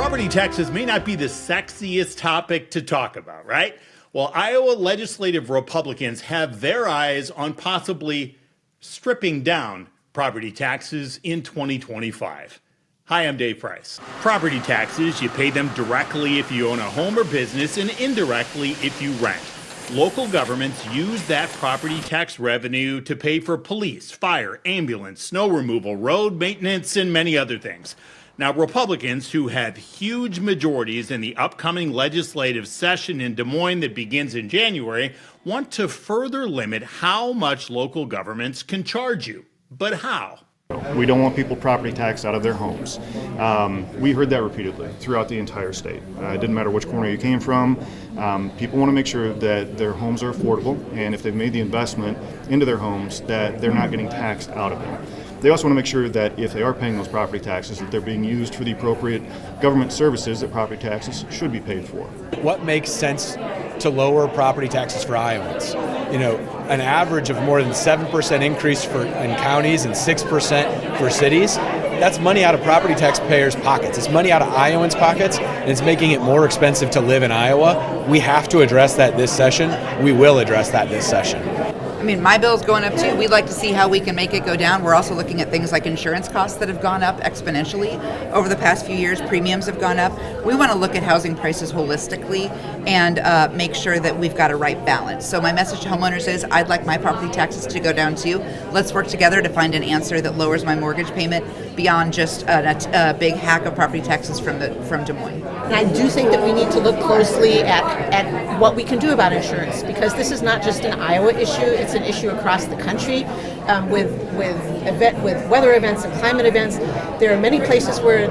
Property taxes may not be the sexiest topic to talk about, right? Well, Iowa legislative Republicans have their eyes on possibly stripping down property taxes in 2025. Hi, I'm Dave Price. Property taxes, you pay them directly if you own a home or business and indirectly if you rent. Local governments use that property tax revenue to pay for police, fire, ambulance, snow removal, road maintenance, and many other things. Now, Republicans who have huge majorities in the upcoming legislative session in Des Moines that begins in January want to further limit how much local governments can charge you. But how? We don't want people property taxed out of their homes. We heard that repeatedly throughout the entire state. It didn't matter which corner you came from. People want to make sure that their homes are affordable, and if they've made the investment into their homes, that they're not getting taxed out of them. They also want to make sure that if they are paying those property taxes, that they're being used for the appropriate government services that property taxes should be paid for. What makes sense to lower property taxes for Iowans? You know, an average of more than 7% increase in counties and 6% for cities. That's money out of property taxpayers' pockets. It's money out of Iowans' pockets, and it's making it more expensive to live in Iowa. We have to address that this session. We will address that this session. I mean, my bill's going up too. We'd like to see how we can make it go down. We're also looking at things like insurance costs that have gone up exponentially over the past few years. Premiums have gone up. We want to look at housing prices holistically and make sure that we've got a right balance. So my message to homeowners is I'd like my property taxes to go down too. Let's work together to find an answer that lowers my mortgage payment beyond just a big hack of property taxes from Des Moines. And I do think that we need to look closely at what we can do about insurance, because this is not just an Iowa issue, it's an issue across the country with weather events and climate events. There are many places where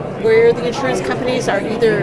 the insurance companies are either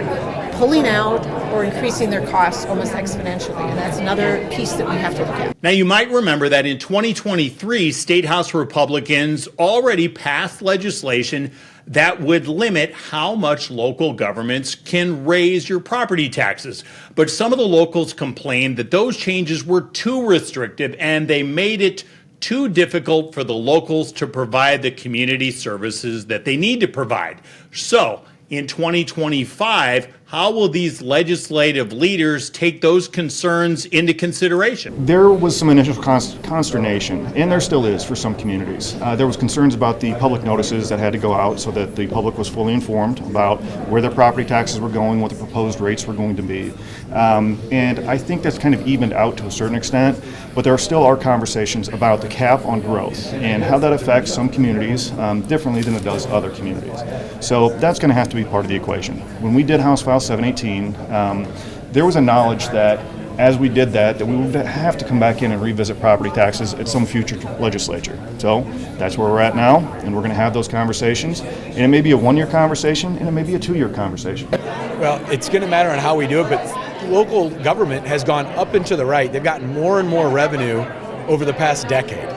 pulling out or increasing their costs almost exponentially, and that's another piece that we have to look at. Now, you might remember that in 2023, State House Republicans already passed legislation that would limit how much local governments can raise your property taxes. But some of the locals complained that those changes were too restrictive and they made it too difficult for the locals to provide the community services that they need to provide. So, in 2025, how will these legislative leaders take those concerns into consideration? There was some initial consternation, and there still is for some communities. There was concerns about the public notices that had to go out so that the public was fully informed about where their property taxes were going, what the proposed rates were going to be. And I think that's kind of evened out to a certain extent, but there still are conversations about the cap on growth and how that affects some communities differently than it does other communities. So that's going to have to be part of the equation. When we did House File 718, there was a knowledge that as we did that we would have to come back in and revisit property taxes at some future legislature. So that's where we're at now, and we're going to have those conversations. And it may be a one-year conversation, and it may be a two-year conversation. Well, it's going to matter on how we do it, but local government has gone up and to the right. They've gotten more and more revenue over the past decade.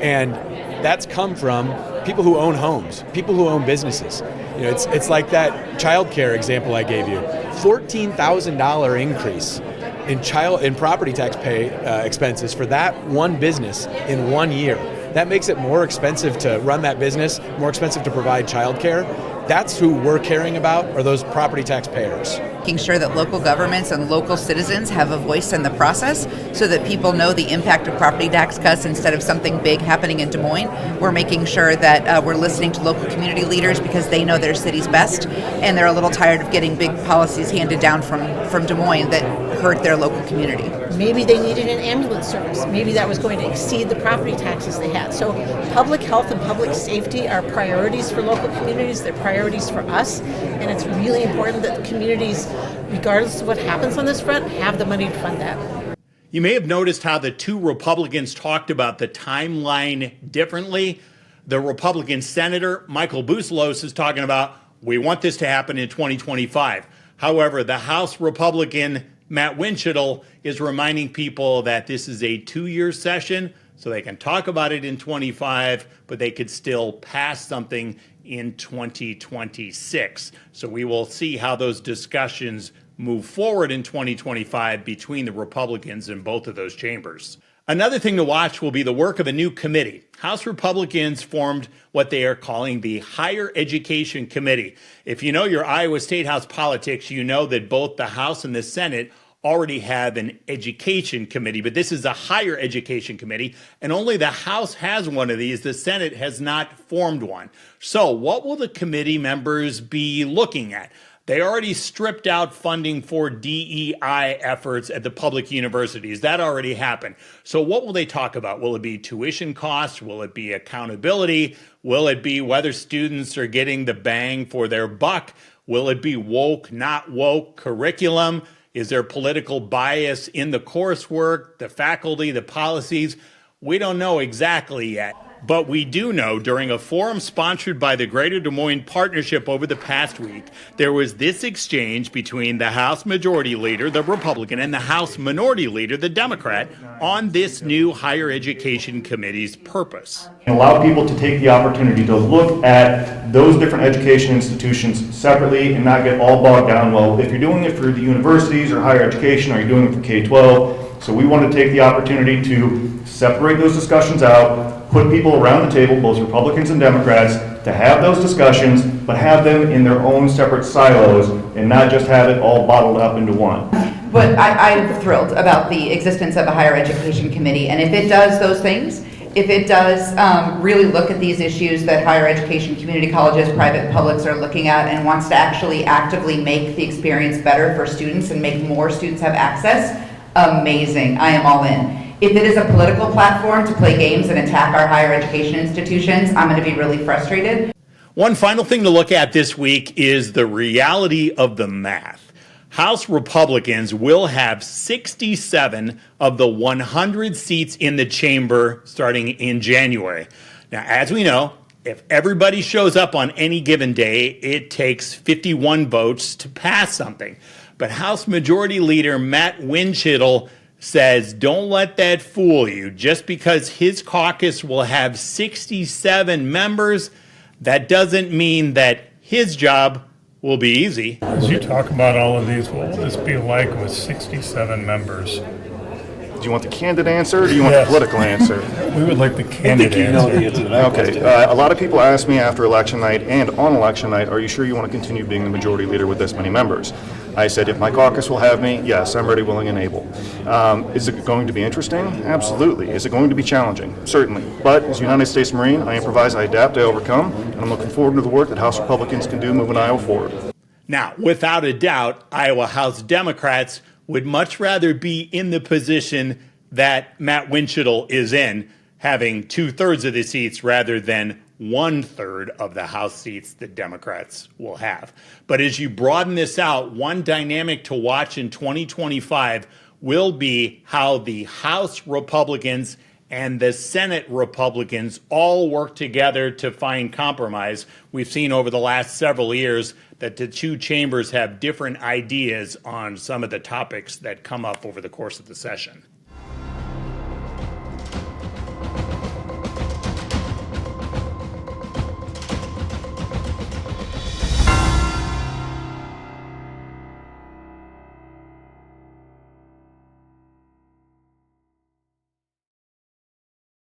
And that's come from people who own homes, people who own businesses. You know, it's like that child care example I gave you. $14,000 increase in property tax expenses for that one business in 1 year. That makes it more expensive to run that business, more expensive to provide child care. That's who we're caring about, are those property taxpayers. Making sure that local governments and local citizens have a voice in the process so that people know the impact of property tax cuts instead of something big happening in Des Moines. We're making sure that we're listening to local community leaders because they know their cities best, and they're a little tired of getting big policies handed down from Des Moines that hurt their local community. Maybe they needed an ambulance service. Maybe that was going to exceed the property taxes they had. So public health and public safety are priorities for local communities. They're priorities for us. And it's really important that the communities, regardless of what happens on this front, have the money to fund that. You may have noticed how the two Republicans talked about the timeline differently. The Republican Senator, Michael Bousselos, is talking about, we want this to happen in 2025. However, the House Republican Matt Winchell is reminding people that this is a 2-year session, so they can talk about it in 25, but they could still pass something in 2026. So we will see how those discussions move forward in 2025 between the Republicans in both of those chambers. Another thing to watch will be the work of a new committee. House Republicans formed what they are calling the Higher Education Committee. If you know your Iowa State House politics, you know that both the House and the Senate already have an education committee, but this is a higher education committee, and only the House has one of these. The Senate has not formed one. So what will the committee members be looking at? They already stripped out funding for DEI efforts at the public universities. That already happened. So what will they talk about? Will it be tuition costs? Will it be accountability? Will it be whether students are getting the bang for their buck? Will it be woke, not woke curriculum? Is there political bias in the coursework, the faculty, the policies? We don't know exactly yet. But we do know during a forum sponsored by the Greater Des Moines Partnership over the past week, there was this exchange between the House Majority Leader, the Republican, and the House Minority Leader, the Democrat, on this new Higher Education Committee's purpose. And allow people to take the opportunity to look at those different education institutions separately and not get all bogged down, well, if you're doing it for the universities or higher education, are you doing it for K-12? So we want to take the opportunity to separate those discussions out, put people around the table, both Republicans and Democrats, to have those discussions, but have them in their own separate silos and not just have it all bottled up into one. But I'm thrilled about the existence of a higher education committee, and if it does those things, if it does really look at these issues that higher education, community colleges, private publics are looking at, and wants to actually actively make the experience better for students and make more students have access, amazing. I am all in. If it is a political platform to play games and attack our higher education institutions, I'm going to be really frustrated. One final thing to look at this week is the reality of the math. House Republicans will have 67 of the 100 seats in the chamber starting in January. Now, as we know, if everybody shows up on any given day, it takes 51 votes to pass something. But House Majority Leader Matt Winchittle says, don't let that fool you. Just because his caucus will have 67 members, that doesn't mean that his job will be easy. As you talk about all of these, what will this be like with 67 members? Do you want the candid answer or do you want Yes. the political answer? We would like the candid answer. Okay, a lot of people ask me after election night and on election night, are you sure you want to continue being the majority leader with this many members? I said, if my caucus will have me, yes, I'm ready, willing, and able. Is it going to be interesting? Absolutely. Is it going to be challenging? Certainly. But as a United States Marine, I improvise, I adapt, I overcome, and I'm looking forward to the work that House Republicans can do moving Iowa forward. Now, without a doubt, Iowa House Democrats would much rather be in the position that Matt Winchittle is in, having 2/3 of the seats rather than 1/3 of the House seats the Democrats will have. But as you broaden this out, one dynamic to watch in 2025 will be how the House Republicans and the Senate Republicans all work together to find compromise. We've seen over the last several years that the two chambers have different ideas on some of the topics that come up over the course of the session.